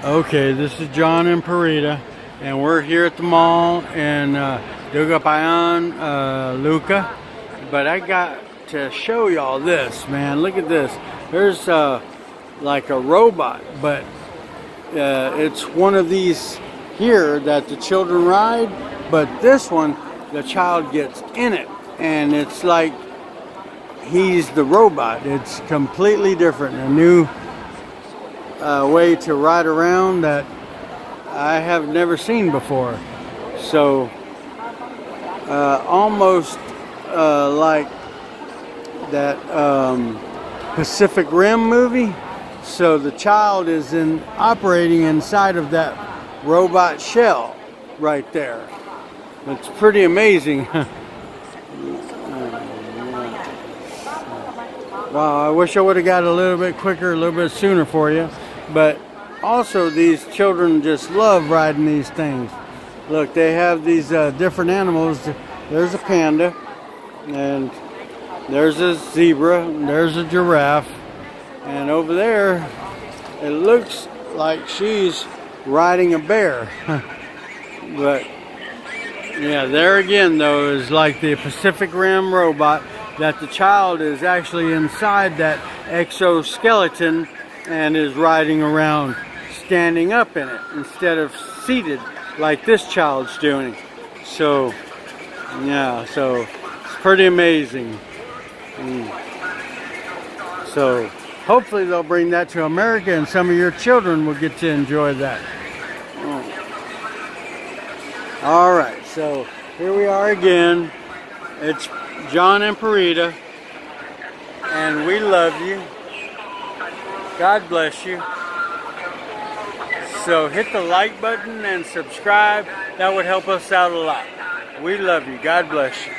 Okay, this is John and Parita, and we're here at the mall in dagupan, Luca. But I got to show y'all this, man. Look at this. There's like a robot, but it's one of these here that the children ride. But this one, the child gets in it, and it's like he's the robot. It's completely different, a new way to ride around that I have never seen before. So almost like that Pacific Rim movie. So the child is operating inside of that robot shell right there. It's pretty amazing. Wow, I wish I would have got a little bit quicker, a little bit sooner for you. But also, these children just love riding these things. Look, they have these different animals. There's a panda, and there's a zebra, and there's a giraffe. And over there, it looks like she's riding a bear. But, yeah, there again, though, is like the Pacific Rim robot, that the child is actually inside that exoskeleton and is riding around standing up in it instead of seated like this child's doing. So yeah, so it's pretty amazing. So hopefully they'll bring that to America and some of your children will get to enjoy that. All right, so here we are again. It's John and Parita, and we love you. God bless you. So hit the like button and subscribe. That would help us out a lot. We love you. God bless you.